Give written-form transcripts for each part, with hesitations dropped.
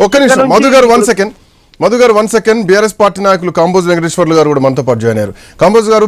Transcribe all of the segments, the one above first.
ఒక్క నిమిషం మధు గారు 1 సెకండ్. బీఆర్ఎస్ పార్టీ నాయకులు కాంబోజ్ వెంకటేశ్వర్లు గారు కూడా మనతో పాటు జాయిన్ అయ్యారు. కాంబోజ్ గారు,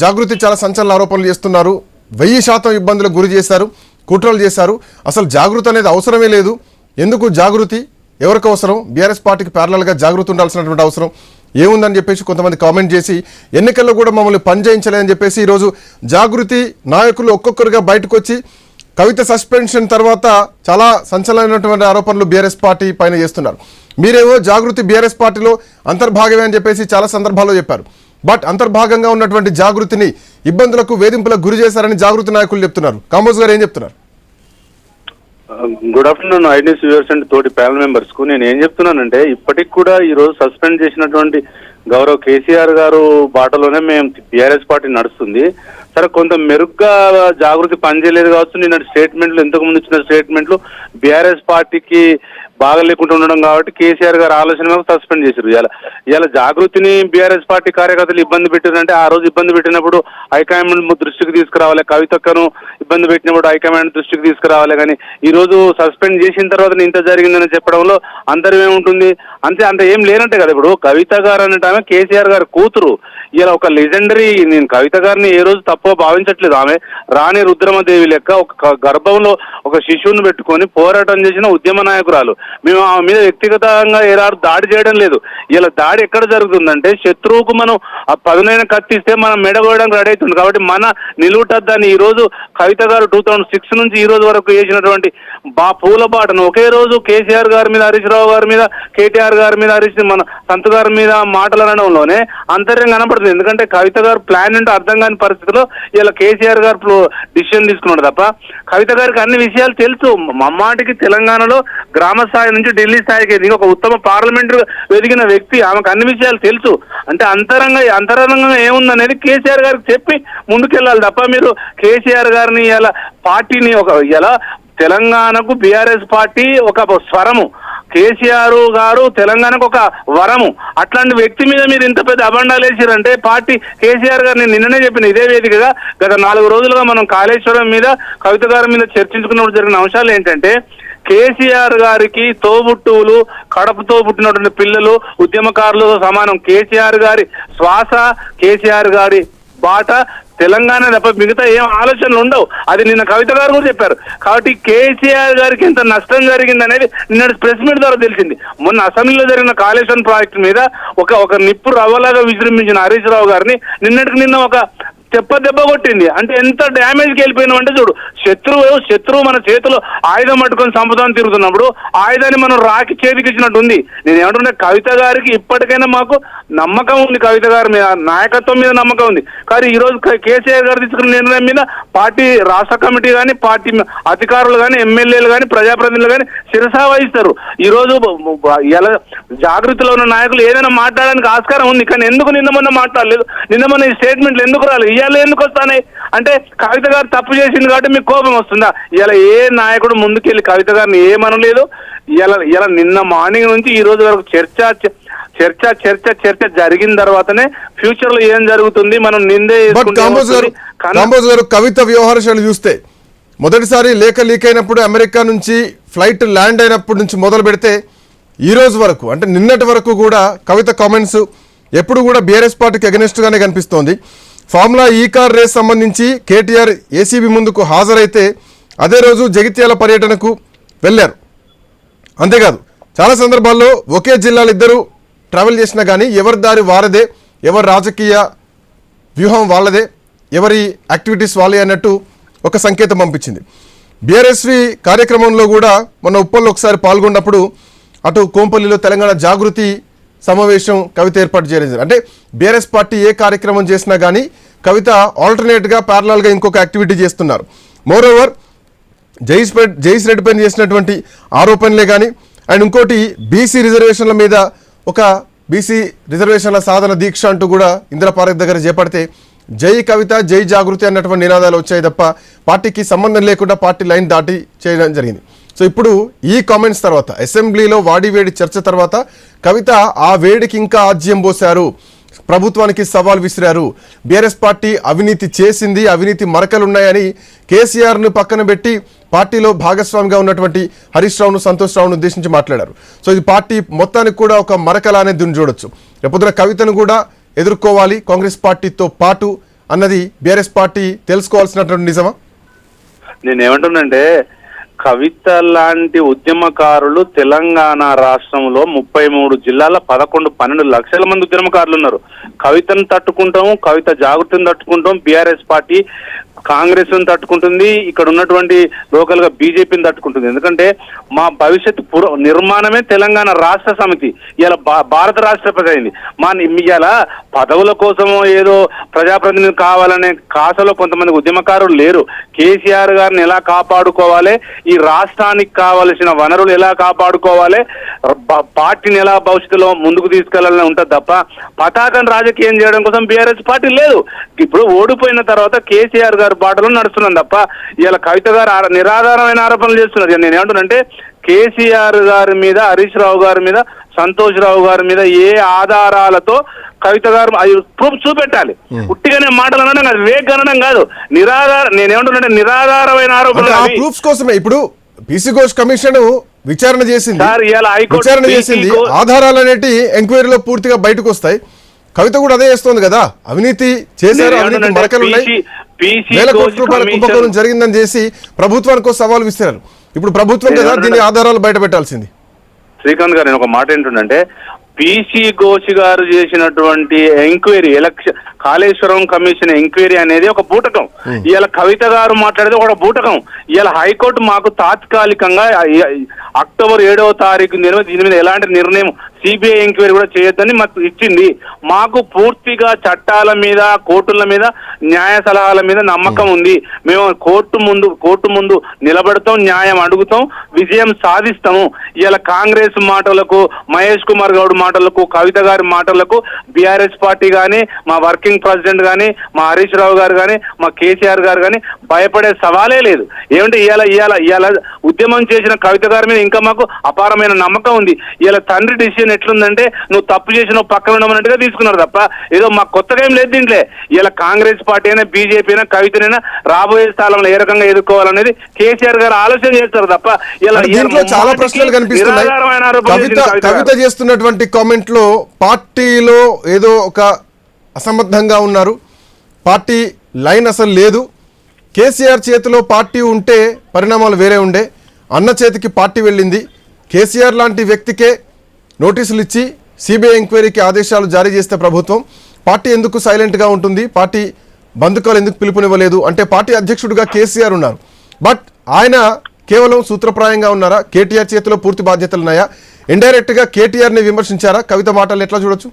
జాగృతి చాలా సంచలన ఆరోపణలు చేస్తున్నారు, 1000% ఇబ్బందులకు గురి చేశారు, కుట్రలు చేశారు. అసలు జాగృతి అనేది అవసరమే లేదు. ఎందుకు జాగృతి ఎవరికి అవసరం? బీఆర్ఎస్ పార్టీకి ప్యారలల్ గా జాగృతి ఉండాల్సినటువంటి అవసరం ఏముందని చెప్పేసి కొంతమంది కామెంట్ చేసి ఎన్నికల్లో కూడా మమ్మల్ని పనిచేయించలేదని చెప్పేసి ఈరోజు జాగృతి నాయకులు ఒక్కొక్కరుగా బయటకు వచ్చి కవిత సస్పెన్షన్ తర్వాత చాలా సంచలనమైనటువంటి ఆరోపణలు బీఆర్ఎస్ పార్టీ పైన చేస్తున్నారు. మీరేమో జాగృతి బీఆర్ఎస్ పార్టీలో అంతర్భాగమే అని చెప్పేసి చాలా సందర్భాల్లో చెప్పారు. బట్ అంతర్భాగంగా ఉన్నటువంటి జాగృతిని ఇబ్బందులకు వేధింపులకు గురి చేశారని జాగృతి నాయకులు చెప్తున్నారు. కాంబోజ్ గారు ఏం చెప్తున్నారు? Good afternoon iNews viewers and తోటి ప్యానల్ మెంబర్స్ కు నేను ఏం చెప్తున్నానంటే, ఇప్పటికి కూడా ఈ రోజు సస్పెండ్ చేసినటువంటి గౌరవ్ కేసీఆర్ గారు బాటలోనే మేము టీఆర్ఎస్ పార్టీ నడుస్తుంది. సరే, కొంత మెరుగ్గా జాగృతి పనిచేయలేదు కావచ్చు. నిన్న స్టేట్మెంట్లు, ఇంతకు ముందు ఇచ్చిన స్టేట్మెంట్లు బీఆర్ఎస్ పార్టీకి బాగా లేకుండా ఉండడం కాబట్టి కేసీఆర్ గారు ఆలోచన సస్పెండ్ చేశారు. ఇలా జాగృతిని బీఆర్ఎస్ పార్టీ కార్యకర్తలు ఇబ్బంది పెట్టారంటే, ఆ రోజు ఇబ్బంది పెట్టినప్పుడు హైకమాండ్ దృష్టికి తీసుకురావాలి, కవితక్కను ఇబ్బంది పెట్టినప్పుడు హైకమాండ్ దృష్టికి తీసుకురావాలి. కానీ ఈ రోజు సస్పెండ్ చేసిన తర్వాత ఇంత జరిగిందని చెప్పడంలో అంతరం ఏముంటుంది? అంత ఏం లేనంటే కదా. ఇప్పుడు కవిత గారు అన్నట్టు కేసీఆర్ గారు కూతురు. ఇలా ఒక లెజెండరీ, నేను కవిత గారిని ఏ రోజు తప్పుగా భావించట్లేదు. ఆమె రాణి రుద్రమదేవి లెక్క ఒక గర్భంలో ఒక శిశువును పెట్టుకొని పోరాటం చేసిన ఉద్యమ నాయకురాలు. మేము ఆమె మీద వ్యక్తిగతంగా ఎలాంటి దాడి చేయడం లేదు. ఇలా దాడి ఎక్కడ జరుగుతుందంటే, శత్రువుకు మనం ఆ పదునైన కత్తిస్తే మనం మెడగోయడానికి రెడీ అవుతుంది. కాబట్టి మన నిలువుటద్దాన్ని ఈ రోజు కవిత గారు 2006 నుంచి ఈ రోజు వరకు చేసినటువంటి పూల బాటను ఒకే రోజు కేసీఆర్ గారి మీద, హరీష్ రావు గారి మీద, కేటీఆర్ గారి మీద, మన సంత్ గారి మీద మాటలు అనడంలోనే అంతర్యం కనపడుతుంది. ఎందుకంటే కవిత గారు ప్లాన్ అంటే అర్థం కాని పరిస్థితిలో ఇలా కేసీఆర్ గారు డిసిషన్ తీసుకున్నాడు తప్ప కవిత గారికి అన్ని విషయాలు తెలుసు. మమ్మాటికి తెలంగాణలో గ్రామ స్థాయి నుంచి ఢిల్లీ స్థాయికి ఎదిగి ఒక ఉత్తమ పార్లమెంటరీ ఎదిగిన వ్యక్తి. ఆమెకు అన్ని విషయాలు తెలుసు. అంటే అంతరంగంగా ఏముందనేది కేసీఆర్ గారికి చెప్పి ముందుకెళ్ళాలి తప్ప మీరు కేసీఆర్ గారిని ఇలా పార్టీని ఇలా తెలంగాణకు బీఆర్ఎస్ పార్టీ ఒక స్వరము, కేసీఆర్ గారు తెలంగాణకు ఒక వరము. అట్లాంటి వ్యక్తి మీద మీరు ఇంత పెద్ద అబండాలు వేసారంటే పార్టీ కేసీఆర్ గారు నేను నిన్ననే చెప్పిన ఇదే వేదికగా గత 4 రోజులుగా మనం కాళేశ్వరం మీద, కవిత గారి మీద చర్చించుకున్నప్పుడు జరిగిన అంశాలు ఏంటంటే, కేసీఆర్ గారికి తోబుట్టువులు, కడపతో పుట్టినటువంటి పిల్లలు, ఉద్యమకారులతో సమానం. కేసీఆర్ గారి శ్వాస, కేసీఆర్ గారి బాట తెలంగాణ తప్ప మిగతా ఏం ఆలోచనలు ఉండవు. అది నిన్న కవిత గారు కూడా చెప్పారు. కాబట్టి కేసీఆర్ గారికి ఎంత నష్టం జరిగింది అనేది నిన్న ప్రెస్ మీట్ ద్వారా తెలిసింది. మొన్న అసెంబ్లీలో జరిగిన కాళేశ్వరం ప్రాజెక్టు మీద ఒక నిప్పు రవ్వలాగా విజృంభించిన హరీష్ రావు గారిని నిన్న ఒక దెబ్బ కొట్టింది. అంటే ఎంత డ్యామేజ్కి వెళ్ళిపోయినాం అంటే చూడు, శత్రువు మన చేతిలో ఆయుధం పట్టుకొని చంపుతాను తిరుగుతున్నప్పుడు ఆయుధాన్ని మనం రాకి చేతికి ఇచ్చినట్టు ఉంది. నేను ఏమంటున్నా, కవిత గారికి ఇప్పటికైనా మాకు నమ్మకం ఉంది, కవిత గారి మీద నాయకత్వం మీద నమ్మకం ఉంది. కానీ ఈ రోజు కేసీఆర్ గారు తీసుకున్న నిర్ణయం మీద పార్టీ రాష్ట్ర కమిటీ కానీ, పార్టీ అధికారులు కానీ, ఎమ్మెల్యేలు కానీ, ప్రజాప్రతినిధులు కానీ శిరసా వహిస్తారు. ఈ రోజు ఎలా జాగృతిలో ఉన్న నాయకులు ఏదైనా మాట్లాడడానికి ఆస్కారం ఉంది. కానీ ఎందుకు నిన్న మొన్న మాట్లాడలేదు? నిన్న మొన్న ఈ స్టేట్మెంట్లు ఎందుకు రాలేదు? ఇవాళ ఎందుకు వస్తాయి అంటే కవిత గారు తప్పు చేసింది కాబట్టి మీకు కోపం వస్తుందా? ఇలా ఏ నాయకుడు ముందుకెళ్ళి కవిత గారిని ఏమనలేదు. ఇలా నిన్న మార్నింగ్ నుంచి ఈ రోజు వరకు చర్చ జరిగిన తర్వాతనే ఫ్యూచర్ లో ఏం జరుగుతుంది మనం కాంబోజ్ గారు, కవిత వ్యవహార శైలి చూస్తే మొదటిసారి లేఖ లీక్ అయినప్పుడు అమెరికా నుంచి ఫ్లైట్ ల్యాండ్ అయినప్పటి నుంచి మొదలు పెడితే ఈ రోజు వరకు, అంటే నిన్నటి వరకు కూడా కవిత కామెంట్స్ ఎప్పుడు కూడా బీఆర్ఎస్ పార్టీకి అగెనిస్ట్ గానే కనిపిస్తోంది. ఫార్ములా ఈ కార్ రేస్ సంబంధించి కేటీఆర్ ఏసీబీ ముందుకు హాజరైతే అదే రోజు జగిత్యాల పర్యటనకు వెళ్ళారు. అంతేకాదు చాలా సందర్భాల్లో ఒకే జిల్లాలో ఇద్దరు ట్రావెల్ చేసినా కానీ ఎవరి దారి వారదే, ఎవరి రాజకీయ వ్యూహం వాళ్ళదే, ఎవరి యాక్టివిటీస్ వాళ్ళే అన్నట్టు ఒక సంకేతం పంపించింది. బీఆర్ఎస్వి కార్యక్రమంలో కూడా మొన్న ఉప్పల్లో ఒకసారి పాల్గొన్నప్పుడు అటు కోంపల్లిలో తెలంగాణ జాగృతి సమావేశం కవిత ఏర్పాటు చేయలేదు. అంటే బీఆర్ఎస్ పార్టీ ఏ కార్యక్రమం చేసినా కానీ కవిత ఆల్టర్నేట్గా ప్యారలల్గా ఇంకొక యాక్టివిటీ చేస్తున్నారు. మోరోవర్ జైస్ రెడ్డి పైన చేసినటువంటి ఆరోపణలే కానీ అండ్ ఇంకోటి బీసీ రిజర్వేషన్ల మీద ఒక బీసీ రిజర్వేషన్ల సాధన దీక్ష అంటూ కూడా ఇందిరా పార్క్ దగ్గర చేపడితే జై కవిత జై జాగృతి అన్నటువంటి నినాదాలు వచ్చాయి తప్ప పార్టీకి సంబంధం లేకుండా పార్టీ లైన్ దాటి చేయడం జరిగింది. సో ఇప్పుడు ఈ కామెంట్స్ తర్వాత అసెంబ్లీలో వాడివేడి చర్చ తర్వాత కవిత ఆ వేడికి ఇంకా ఆజ్యం పోశారు, ప్రభుత్వానికి సవాల్ విసిరారు. బీఆర్ఎస్ పార్టీ అవినీతి చేసింది, అవినీతి మరకలున్నాయని కేసీఆర్ను పక్కన పెట్టి పార్టీలో భాగస్వామిగా ఉన్నటువంటి హరీష్ రావును సంతోష్ రావును ఉద్దేశించి మాట్లాడారు. సో ఇది పార్టీ మొత్తానికి కూడా ఒక మరకలానే దీన్ని చూడొచ్చు. రేపొద్దున కవితను కూడా ఎదుర్కోవాలి కాంగ్రెస్ పార్టీతో పాటు అన్నది బీఆర్ఎస్ పార్టీ తెలుసుకోవాల్సినటువంటి నిజమా? నేనేమంటున్నానంటే కవిత లాంటి ఉద్యమకారులు తెలంగాణ రాష్ట్రంలో 33 జిల్లాల 11-12 లక్షల మంది ఉద్యమకారులు ఉన్నారు. కవితను తట్టుకుంటాము, కవిత జాగృతిని తట్టుకుంటాం, బీఆర్ఎస్ పార్టీ కాంగ్రెస్ తట్టుకుంటుంది, ఇక్కడ ఉన్నటువంటి లోకల్ గా బీజేపీని తట్టుకుంటుంది. ఎందుకంటే మా భవిష్యత్ నిర్మాణమే తెలంగాణ రాష్ట్ర సమితి. ఇలా భారత రాష్ట్రపతి అయింది. ఇలా పదవుల కోసమో ఏదో ప్రజాప్రతినిధి కావాలనే కాసలో కొంతమంది ఉద్యమకారులు లేరు. కేసీఆర్ గారిని ఎలా కాపాడుకోవాలి, ఈ రాష్ట్రానికి కావలసిన వనరులు ఎలా కాపాడుకోవాలి, పార్టీని ఎలా భవిష్యత్తులో ముందుకు తీసుకెళ్లాలని ఉంటుంది తప్ప పతాకం రాజకీయం చేయడం కోసం బీఆర్ఎస్ పార్టీ లేదు. ఇప్పుడు ఓడిపోయిన తర్వాత కేసీఆర్ గారు బాటలో నడుస్తున్నాం తప్ప ఇలా కవిత గారు నిరాధారమైన ఆరోపణలు చేస్తున్నారు. నేను ఏమంటున్నానంటే కేసీఆర్ గారి మీద, హరీష్ రావు గారి మీద, సంతోష్ రావు గారి మీద ఏ ఆధారాలతో కవిత గారు ప్రూఫ్ చూపెట్టాలి. ఉట్టిగానే మాటలు అనడం కాదు, వేగ్ అనడం కాదు, నేనేమంటున్నానంటే నిరాధారమైన ఆరోపణలు ప్రూఫ్స్ కోసమే. ఇప్పుడు బీసీ ఘోష్ కమిషన్ విచారణ చేసింది, ఆధారాలు అనేటి ఎంక్వైరీలో పూర్తిగా బయటకు వస్తాయి. కవిత కూడా అదే చేస్తోంది కదా, అవినీతి చేశారు, అవినీతి మరకలు ఉన్నాయి, వేల కోట్ల రూపాయల కుంభకోణం జరిగిందని చేసి ప్రభుత్వానికి సవాల్ విసిరారు. ఇప్పుడు ప్రభుత్వం కదా దీని ఆధారాలు బయట పెట్టాల్సింది. శ్రీకాంత్ గారు, నేను ఒక మాట ఏంటంటే పీసీ ఘోష్ గారు చేసినటువంటి ఎంక్వైరీ, కాళేశ్వరం కమిషన్ ఎంక్వైరీ అనేది ఒక బూటకం. ఇవాళ కవిత గారు మాట్లాడేది ఒక బూటకం. ఇవాళ హైకోర్టు మాకు తాత్కాలికంగా అక్టోబర్ 7వ తారీఖు దీని మీద ఎలాంటి నిర్ణయం సిబిఐ ఎంక్వైరీ కూడా చేయొద్దని మాకు ఇచ్చింది. మాకు పూర్తిగా చట్టాల మీద, కోర్టుల మీద, న్యాయ సలహాల మీద నమ్మకం ఉంది. మేము కోర్టు ముందు నిలబడతాం, న్యాయం అడుగుతాం, విజయం సాధిస్తాము. ఇలా కాంగ్రెస్ మాటలకు, మహేష్ కుమార్ గౌడ్ మాటలకు, కవిత గారి మాటలకు బీఆర్ఎస్ పార్టీ కానీ, మా వర్కింగ్ ప్రెసిడెంట్ కానీ, మా హరీష్ రావు గారు కానీ, మా కేసీఆర్ గారు కానీ భయపడే సవాలే లేదు. ఏమంటే ఇవాళ ఉద్యమం చేసిన కవిత గారి మీద ఇంకా మాకు అపారమైన నమ్మకం ఉంది. ఇలా తండ్రి డిసిషన్ ఎట్లుందంటే నువ్వు తప్పు చేసిన పక్కన ఉండమన్నట్టుగా తీసుకున్నారు తప్ప ఏదో మాకు కొత్తగా ఏం లేదు దీంట్లో. ఇలా కాంగ్రెస్ పార్టీ అయినా, బీజేపీ అయినా, కవితనైనా రాబోయే స్థానంలో ఏ రకంగా ఎదుర్కోవాలనేది కేసీఆర్ గారు ఆలోచన చేస్తారు తప్ప ఇలా చాలా ప్రశ్నలు కనిపిస్తున్నాయి. కవిత చేస్తున్నటువంటి కామెంట్ లో పార్టీలో ఏదో ఒక అసంబద్ధంగా ఉన్నారు, పార్టీ లైన్ అసలు లేదు, కేసీఆర్ చేతిలో పార్టీ ఉంటే పరిణామాలు వేరే ఉండే, అన్న చేతికి పార్టీ వెళ్ళింది, కేసీఆర్ లాంటి వ్యక్తికే నోటీసులు ఇచ్చి సిబిఐ ఎంక్వైరీకి ఆదేశాలు జారీ చేస్తే ప్రభుత్వం పార్టీ ఎందుకు సైలెంట్గా ఉంటుంది, పార్టీ బంధుకాలు ఎందుకు పిలుపునివ్వలేదు అంటే పార్టీ అధ్యక్షుడిగా కేసీఆర్ ఉన్నారు, బట్ ఆయన కేవలం సూత్రప్రాయంగా ఉన్నారా, కేటీఆర్ చేతిలో పూర్తి బాధ్యతలు ఉన్నాయా, ఇండైరెక్ట్గా కేటీఆర్ని విమర్శించారా? కవిత మాటలు ఎట్లా చూడొచ్చు?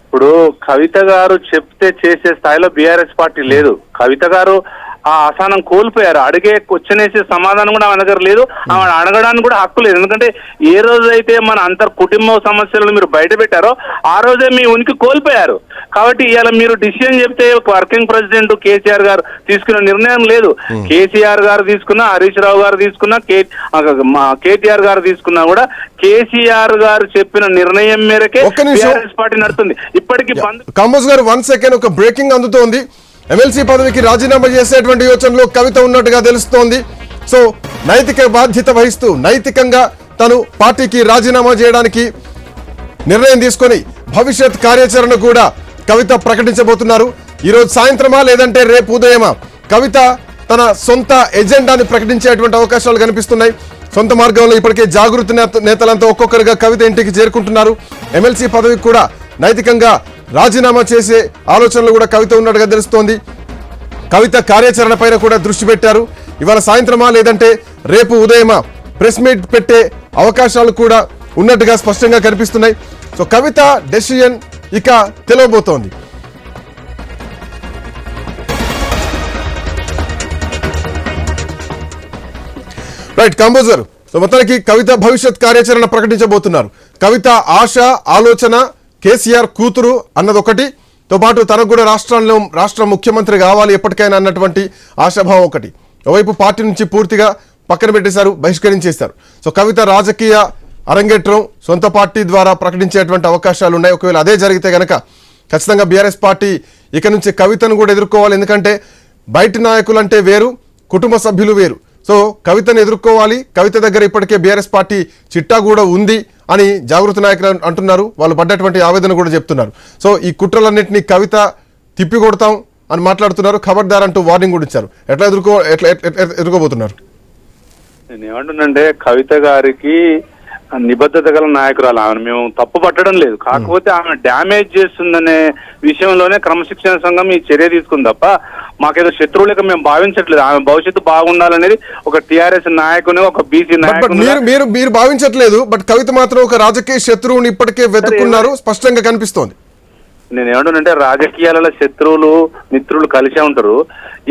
ఇప్పుడు కవిత గారు చెప్తే చేసే స్థాయిలో బీఆర్ఎస్ పార్టీ లేదు. కవిత గారు ఆ ఆసనం కోల్పోయారు. అడిగే క్వశ్చన్ వేసే సమాధానం కూడా ఆమె దగ్గర లేదు, ఆమె అడగడానికి కూడా హక్కు లేదు. ఎందుకంటే ఏ రోజైతే మన కుటుంబ సమస్యలను మీరు బయట పెట్టారో ఆ రోజే మీ ఉనికి కోల్పోయారు. కాబట్టి ఇవాళ మీరు డిసిషన్ చెప్తే వర్కింగ్ ప్రెసిడెంట్ కేసీఆర్ గారు తీసుకున్న నిర్ణయం లేదు. కేసీఆర్ గారు తీసుకున్నా, హరీష్ రావు గారు తీసుకున్నా, కేటీఆర్ గారు తీసుకున్నా కూడా కేసీఆర్ గారు చెప్పిన నిర్ణయం మేరకే బీఆర్ఎస్ పార్టీ నడుస్తుంది. ఇప్పటికీ కాంబోజ్ గారు 1 సెకండ్ ఒక బ్రేకింగ్ అందుతోంది. ఎమ్మెల్సీ పదవికి రాజీనామా చేసేటువంటి యోచనలో కవిత ఉన్నట్టుగా తెలుస్తోంది. సో నైతిక బాధ్యత వహిస్తూ నైతికంగా తను పార్టీకి రాజీనామా చేయడానికి నిర్ణయం తీసుకొని భవిష్యత్ కార్యాచరణ కూడా కవిత ప్రకటించబోతున్నారు. ఈరోజు సాయంత్రమా లేదంటే రేపు ఉదయమా కవిత తన సొంత ఎజెండాని ప్రకటించేటువంటి అవకాశాలు కనిపిస్తున్నాయి. సొంత మార్గంలో ఇప్పటికే జాగృతి నేతలంతా ఒక్కొక్కరుగా కవిత ఇంటికి చేరుకుంటున్నారు. ఎమ్మెల్సీ పదవికి కూడా నైతికంగా రాజీనామా చేసే ఆలోచనలు కూడా కవిత ఉన్నట్టుగా తెలుస్తోంది. కవిత కార్యాచరణ పైన కూడా దృష్టి పెట్టారు. ఇవాళ సాయంత్రమా లేదంటే రేపు ఉదయమా ప్రెస్ మీట్ పెట్టే అవకాశాలు కూడా ఉన్నట్టుగా స్పష్టంగా కనిపిస్తున్నాయి. సో కవిత డెసిషన్ ఇక తెలియబోతోంది. రైట్ కాంబోజర్, సో మొత్తానికి కవిత భవిష్యత్ కార్యాచరణ ప్రకటించబోతున్నారు. కవిత ఆశ, ఆలోచన కేసీఆర్ కూతురు అన్నదొకటితో పాటు తనకు కూడా రాష్ట్ర ముఖ్యమంత్రి కావాలి ఎప్పటికైనా అన్నటువంటి ఆశాభావం ఒకటి. ఒకవైపు పార్టీ నుంచి పూర్తిగా పక్కన పెట్టేశారు, బహిష్కరించేశారు. సో కవిత రాజకీయ అరంగేట్రం సొంత పార్టీ ద్వారా ప్రకటించేటువంటి అవకాశాలు ఉన్నాయి. ఒకవేళ అదే జరిగితే కనుక ఖచ్చితంగా బీఆర్ఎస్ పార్టీ ఇక నుంచి కవితను కూడా ఎదుర్కోవాలి. ఎందుకంటే బయటి నాయకులు అంటే వేరు, కుటుంబ సభ్యులు వేరు. సో కవితను ఎదుర్కోవాలి, కవిత దగ్గర ఇప్పటికే బీఆర్ఎస్ పార్టీ చిట్టా కూడా ఉంది అని జాగృత నాయకులు అంటున్నారు. వాళ్ళు పడ్డటువంటి ఆవేదన కూడా చెప్తున్నారు. సో ఈ కుట్రలన్నింటినీ కవిత తిప్పికొడతాం అని మాట్లాడుతున్నారు. ఖబర్దార్ అంటూ వార్నింగ్ కూడా ఇచ్చారు. ఎట్లా ఎదుర్కోబోతున్నారు? నేను ఏమంటున్నానంటే కవిత గారికి నిబద్ధత గల నాయకురాలు, ఆమెను మేము తప్పు పట్టడం లేదు. కాకపోతే ఆమె డ్యామేజ్ చేస్తుందనే విషయంలోనే క్రమశిక్షణ సంఘం ఈ చర్య తీసుకుంది తప్ప మాకేదో శత్రువులుగా మేము భావించట్లేదు. ఆమె భవిష్యత్తు బాగుండాలనేది ఒక టిఆర్ఎస్ నాయకుని, ఒక బీసీ నాయకుని మీరు భావించట్లేదు. బట్ కవిత మాత్రం ఒక రాజకీయ శత్రువుని ఇప్పటికే వెతుక్కున్నారు, స్పష్టంగా కనిపిస్తోంది. నేను ఏమంటానంటే రాజకీయాలలో శత్రువులు మిత్రులు కలిసే ఉంటారు.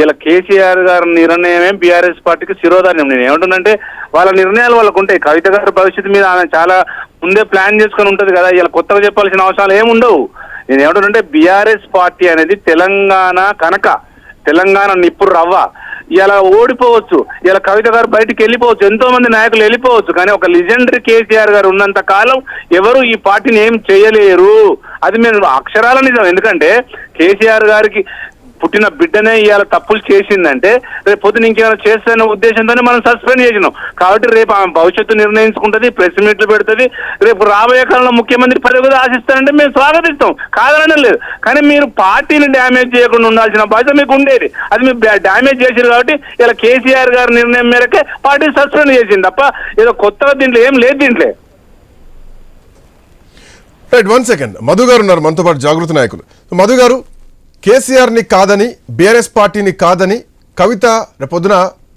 ఇలా కేసీఆర్ గారి నిర్ణయమే బీఆర్ఎస్ పార్టీకి శిరోధాన్యం. నేను ఏమంటున్నానంటే వాళ్ళ నిర్ణయాలు వాళ్ళకు ఉంటాయి. కవిత గారి భవిష్యత్తు మీద ఆమె చాలా ముందే ప్లాన్ చేసుకొని ఉంటది కదా. ఇలా కొత్తగా చెప్పాల్సిన అవసరాలు ఏముండవు. నేను ఏమంటున్నానంటే బీఆర్ఎస్ పార్టీ అనేది తెలంగాణ కనుక, తెలంగాణ నిప్పుడు రవ్వ. ఇలా ఓడిపోవచ్చు, ఇలా కవిత గారు బయటికి వెళ్ళిపోవచ్చు, ఎంతో మంది నాయకులు వెళ్ళిపోవచ్చు. కానీ ఒక లెజెండరీ కేసీఆర్ గారు ఉన్నంత కాలం ఎవరు ఈ పార్టీని ఏం చేయలేరు. అది మేము అక్షరాల నిజం. ఎందుకంటే కేసీఆర్ గారికి పుట్టిన బిడ్డనే ఇవాళ తప్పులు చేసిందంటే రేపు పొద్దున ఇంకేమైనా చేస్తున్న ఉద్దేశంతోనే మనం సస్పెండ్ చేసినాం. కాబట్టి రేపు ఆమె భవిష్యత్తు నిర్ణయించుకుంటుంది, ప్రెస్ మీట్లు పెడుతుంది. రేపు రాబోయే కాలంలో ముఖ్యమంత్రి పదవి కూడా ఆశిస్తారంటే మేము స్వాగతిస్తాం, కాదనడం లేదు. కానీ మీరు పార్టీని డ్యామేజ్ చేయకుండా ఉండాల్సిన బాధ్యత మీకు ఉండేది. అది మీరు డ్యామేజ్ చేశారు కాబట్టి ఇలా కేసీఆర్ గారి నిర్ణయం మేరకే పార్టీ సస్పెండ్ చేసింది తప్ప ఏదో కొత్తగా దీంట్లో ఏం లేదు. దీంట్లో రైట్, 1 సెకండ్. మధు గారు ఉన్నారు మనతో పాటు, జాగృత నాయకులు. మధు గారు, కేసీఆర్ని కాదని, బీఆర్ఎస్ పార్టీని కాదని కవిత రేపొద్దున